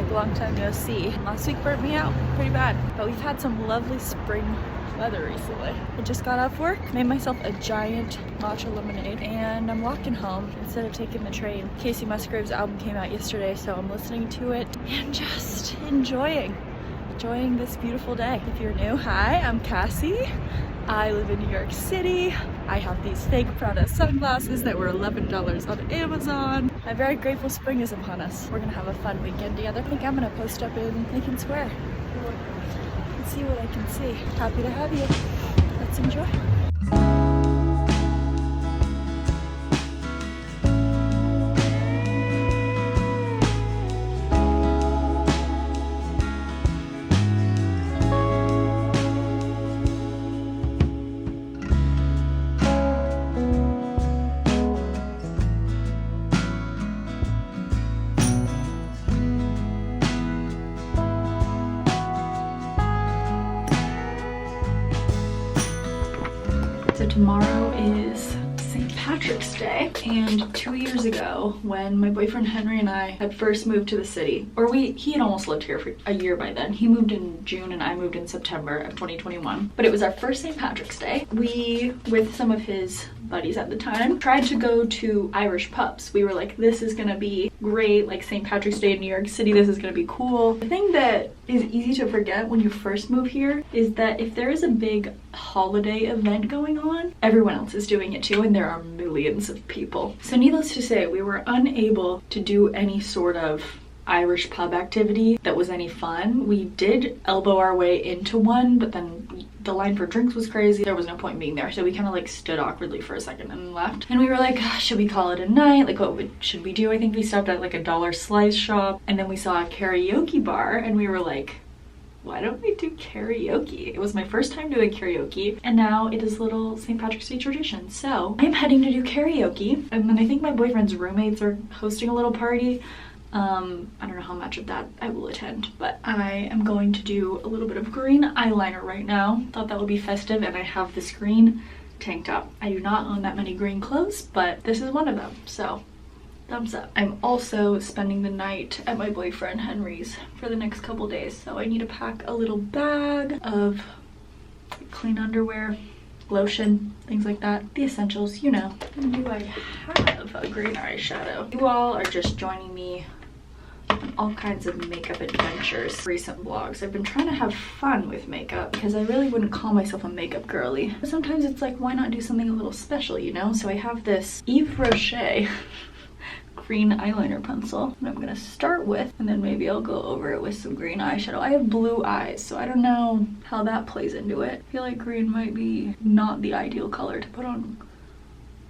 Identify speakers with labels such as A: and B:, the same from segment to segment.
A: like long time no see. Last week burnt me out pretty bad, but we've had some lovely spring weather recently. I just got off work, made myself a giant matcha lemonade, and I'm walking home instead of taking the train. Cassie Musgrave's album came out yesterday, so I'm listening to it and just enjoying this beautiful day. If you're new, hi, I'm Cassie. I live in New York City. I have these fake Prada sunglasses that were $11 on Amazon. I'm very grateful spring is upon us. We're gonna have a fun weekend together. I think I'm gonna post up in Lincoln Square and see what I can see. Happy to have you. Let's enjoy. So tomorrow is St. Patrick's Day, and 2 years ago when my boyfriend Henry and I had first moved to the city, or he had almost lived here for a year by then. He moved in June and I moved in September of 2021, but it was our first St. Patrick's Day. We, with some of his buddies at the time, tried to go to Irish pubs. We were like, this is gonna be great, like St. Patrick's Day in New York City, this is gonna be cool. The thing that is easy to forget when you first move here is that if there is a big holiday event going on, everyone else is doing it too, and there are millions of people. So needless to say, we were unable to do any sort of Irish pub activity that was any fun. We did elbow our way into one, but then the line for drinks was crazy. There was no point being there, so we kind of like stood awkwardly for a second and left. And we were like, should we call it a night? Like, should we do? I think we stopped at like a dollar slice shop, and then we saw a karaoke bar, and we were like, why don't we do karaoke? It was my first time doing karaoke, and now it is a little St. Patrick's Day tradition. So I'm heading to do karaoke, and then I think my boyfriend's roommates are hosting a little party. I don't know how much of that I will attend, but I am going to do a little bit of green eyeliner right now. Thought that would be festive, and I have this green tank top. I do not own that many green clothes, but this is one of them, so thumbs up. I'm also spending the night at my boyfriend Henry's for the next couple days, so I need to pack a little bag of clean underwear, lotion, things like that. The essentials, you know. And do I have a green eyeshadow? You all are just joining me on all kinds of makeup adventures. Recent vlogs. I've been trying to have fun with makeup because I really wouldn't call myself a makeup girly. But sometimes it's like, why not do something a little special, you know? So I have this Yves Rocher green eyeliner pencil that I'm gonna start with, and then maybe I'll go over it with some green eyeshadow. I have blue eyes, so I don't know how that plays into it. I feel like green might be not the ideal color to put on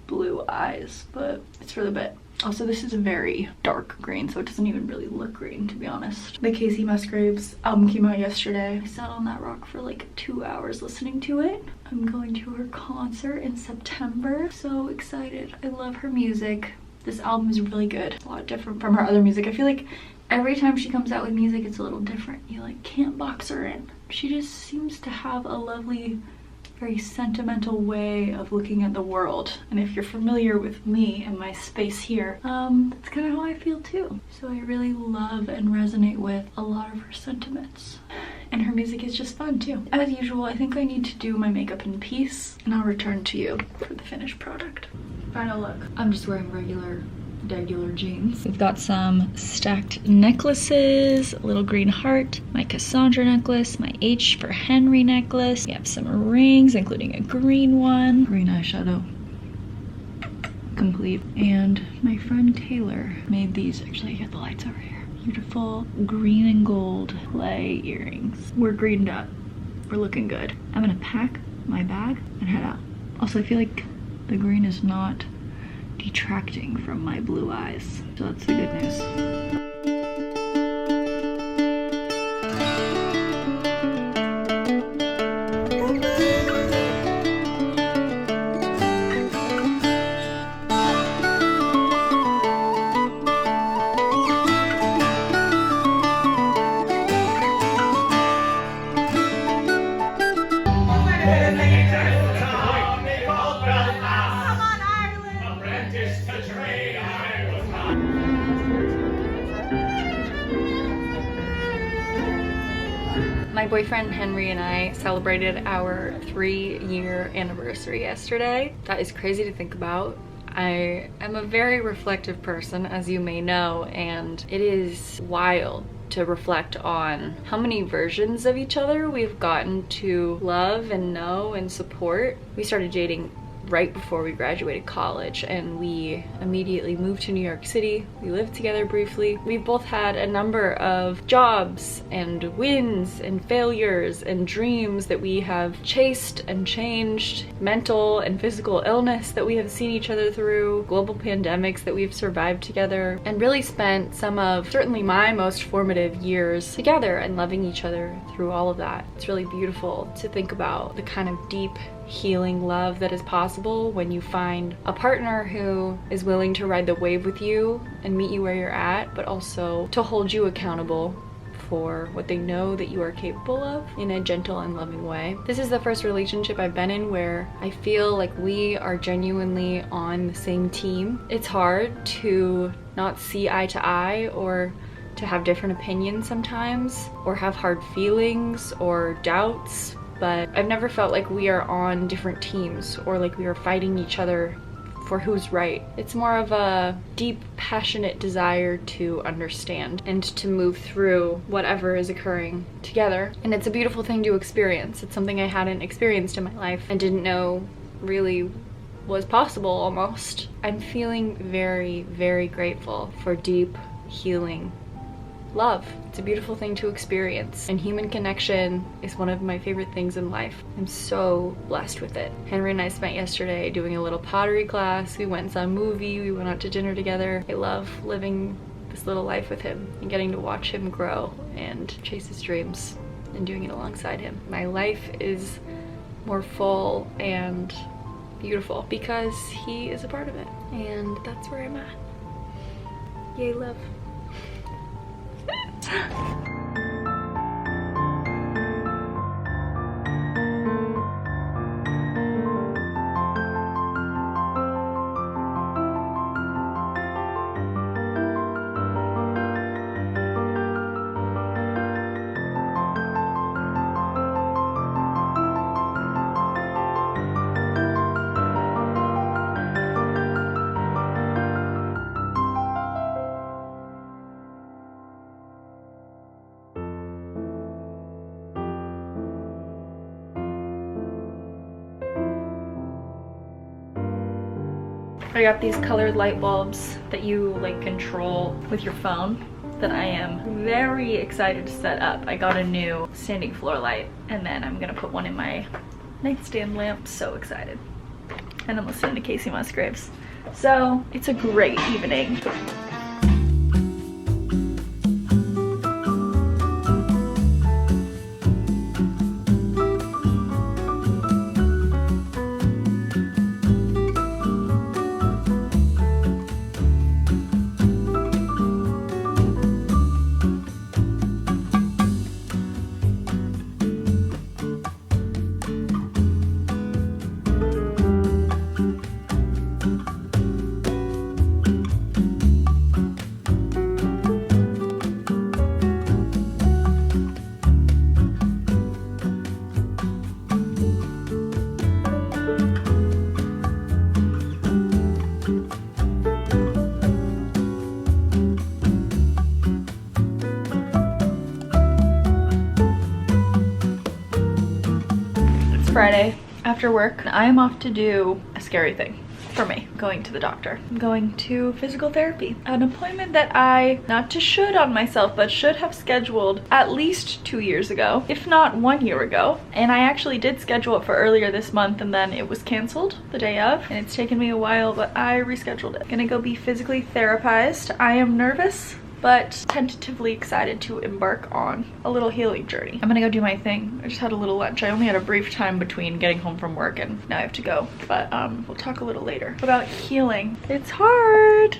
A: blue eyes, but it's for the bit. Also, this is a very dark green, so it doesn't even really look green, to be honest. The Cassie Musgrave's album came out yesterday. I sat on that rock for like 2 hours listening to it. I'm going to her concert in September. So excited. I love her music. This album is really good. A lot different from her other music. I feel like every time she comes out with music, it's a little different. You like can't box her in. She just seems to have a lovely, very sentimental way of looking at the world. And if you're familiar with me and my space here, that's kind of how I feel too. So I really love and resonate with a lot of her sentiments. And her music is just fun too. As usual, I think I need to do my makeup in peace, and I'll return to you for the finished product. Final look. I'm just wearing regular jeans. We've got some stacked necklaces, a little green heart, my Cassandra necklace, my H for Henry necklace. We have some rings, including a green one. Green eyeshadow. Complete. And my friend Taylor made these. Actually, I got the lights over here. Beautiful green and gold clay earrings. We're greened up. We're looking good. I'm gonna pack my bag and head out. Also, I feel like the green is not detracting from my blue eyes, so that's the good news. My boyfriend Henry and I celebrated our 3-year anniversary yesterday. That is crazy to think about. I am a very reflective person, as you may know, and it is wild to reflect on how many versions of each other we've gotten to love and know and support. We started dating right before we graduated college, and we immediately moved to New York City. We lived together briefly. We've both had a number of jobs and wins and failures and dreams that we have chased and changed, mental and physical illness that we have seen each other through, global pandemics that we've survived together, and really spent some of certainly my most formative years together and loving each other through all of that. It's really beautiful to think about the kind of deep healing love that is possible when you find a partner who is willing to ride the wave with you and meet you where you're at, but also to hold you accountable for what they know that you are capable of in a gentle and loving way. This is the first relationship I've been in where I feel like we are genuinely on the same team. It's hard to not see eye to eye, or to have different opinions sometimes, or have hard feelings or doubts, but I've never felt like we are on different teams or like we are fighting each other for who's right. It's more of a deep, passionate desire to understand and to move through whatever is occurring together. And it's a beautiful thing to experience. It's something I hadn't experienced in my life and didn't know really was possible almost. I'm feeling very, very grateful for deep, healing love. It's a beautiful thing to experience, and human connection is one of my favorite things in life. I'm so blessed with it. Henry and I spent yesterday doing a little pottery class. We went and saw a movie. We went out to dinner together. I love living this little life with him and getting to watch him grow and chase his dreams and doing it alongside him. My life is more full and beautiful because he is a part of it, and that's where I'm at. Yay, love. I got these colored light bulbs that you like control with your phone that I am very excited to set up. I got a new standing floor light, and then I'm gonna put one in my nightstand lamp. So excited. And I'm listening to Casey Musgraves. So it's a great evening. Friday after work, I am off to do a scary thing for me, going to the doctor. I'm going to physical therapy, an appointment that I, not to should on myself, but should have scheduled at least 2 years ago, if not 1 year ago. And I actually did schedule it for earlier this month, and then it was canceled the day of, and it's taken me a while, but I rescheduled it. Gonna go be physically therapized. I am nervous, but tentatively excited to embark on a little healing journey. I'm gonna go do my thing. I just had a little lunch. I only had a brief time between getting home from work and now I have to go. But we'll talk a little later about healing. It's hard.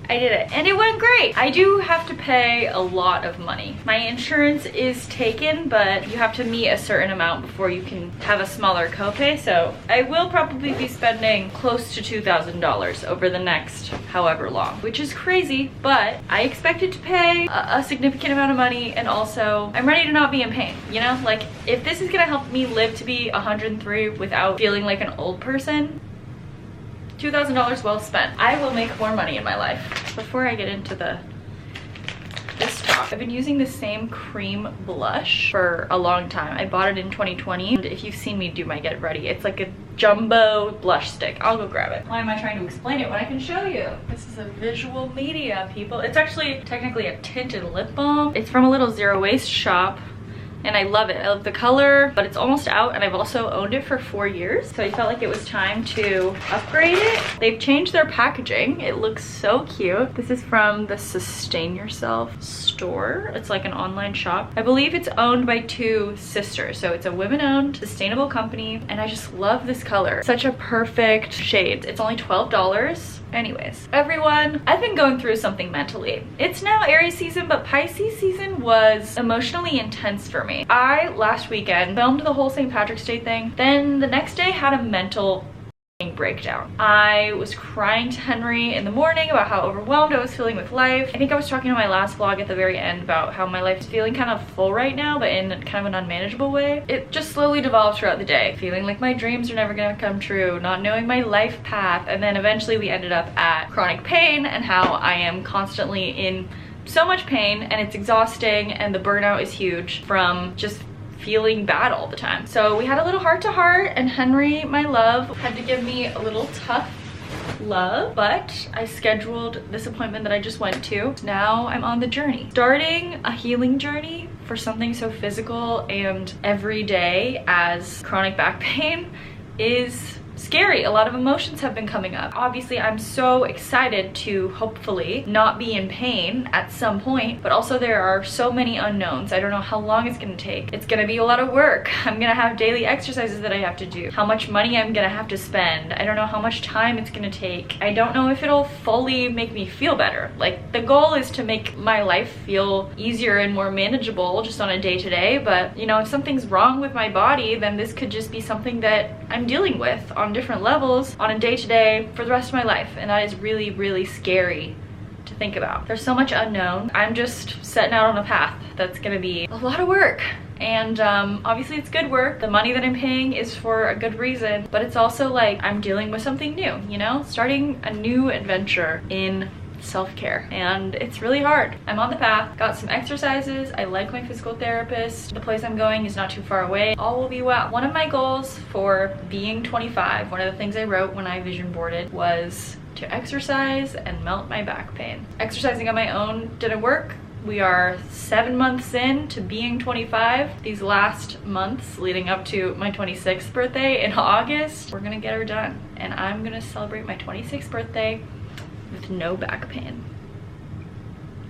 A: I did it and it went great. I do have to pay a lot of money. My insurance is taken, but you have to meet a certain amount before you can have a smaller copay. So I will probably be spending close to $2,000 over the next however long, which is crazy, but I expected to pay a significant amount of money, and also I'm ready to not be in pain, you know? Like, if this is gonna help me live to be 103 without feeling like an old person, $2,000 well spent. I will make more money in my life. Before I get into this talk, I've been using the same cream blush for a long time. I bought it in 2020, and if you've seen me do my get ready, it's like a jumbo blush stick. I'll go grab it. Why am I trying to explain it when I can show you? This is a visual media, people. It's actually technically a tinted lip balm. It's from a little zero waste shop, and I love it. I love the color, but it's almost out, and I've also owned it for 4 years, so I felt like it was time to upgrade it. They've changed their packaging. It looks so cute. This is from the Sustain Yourself store. It's like an online shop. I believe it's owned by 2 sisters, so it's a women-owned, sustainable company, and I just love this color. Such a perfect shade. It's only $12. Anyways, everyone, I've been going through something mentally. It's now Aries season, but Pisces season was emotionally intense for me. I, last weekend, filmed the whole St. Patrick's Day thing, then the next day had a mental breakdown. I was crying to Henry in the morning about how overwhelmed I was feeling with life. I think I was talking in my last vlog at the very end about how my life is feeling kind of full right now, but in kind of an unmanageable way. It just slowly devolved throughout the day, feeling like my dreams are never gonna come true, not knowing my life path, and then eventually we ended up at chronic pain and how I am constantly in so much pain, and it's exhausting, and the burnout is huge from just feeling bad all the time. So we had a little heart-to-heart, and Henry, my love, had to give me a little tough love, but I scheduled this appointment that I just went to. Now I'm on the journey. Starting a healing journey for something so physical and everyday as chronic back pain is scary. A lot of emotions have been coming up. Obviously, I'm so excited to hopefully not be in pain at some point, but also there are so many unknowns. I don't know how long it's gonna take. It's gonna be a lot of work. I'm gonna have daily exercises that I have to do, how much money I'm gonna have to spend. I don't know how much time it's gonna take. I don't know if it'll fully make me feel better. Like, the goal is to make my life feel easier and more manageable just on a day-to-day, but you know, if something's wrong with my body, then this could just be something that I'm dealing with on different levels on a day-to-day for the rest of my life, and that is really, really scary to think about. There's so much unknown. I'm just setting out on a path that's gonna be a lot of work, and obviously it's good work. The money that I'm paying is for a good reason, but it's also like I'm dealing with something new, you know, starting a new adventure in self-care, and it's really hard. I'm on the path, got some exercises. I like my physical therapist. The place I'm going is not too far away. All will be well. One of my goals for being 25, one of the things I wrote when I vision boarded, was to exercise and melt my back pain. Exercising on my own didn't work. We are 7 months in to being 25. These last months leading up to my 26th birthday in August, we're gonna get her done, and I'm gonna celebrate my 26th birthday with no back pain.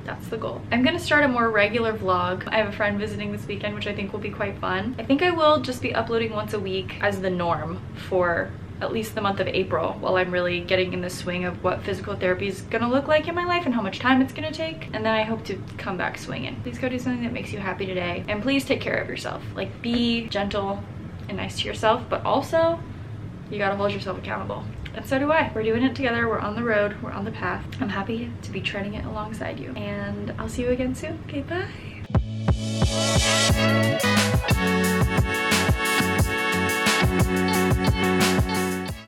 A: That's the goal. I'm gonna start a more regular vlog. I have a friend visiting this weekend, which I think will be quite fun. I think I will just be uploading once a week as the norm for at least the month of April, while I'm really getting in the swing of what physical therapy is gonna look like in my life and how much time it's gonna take. And then I hope to come back swinging. Please go do something that makes you happy today, and please take care of yourself. Like, be gentle and nice to yourself, but also you gotta hold yourself accountable. And so do I. We're doing it together. We're on the road. We're on the path. I'm happy to be treading it alongside you. And I'll see you again soon. Okay, bye.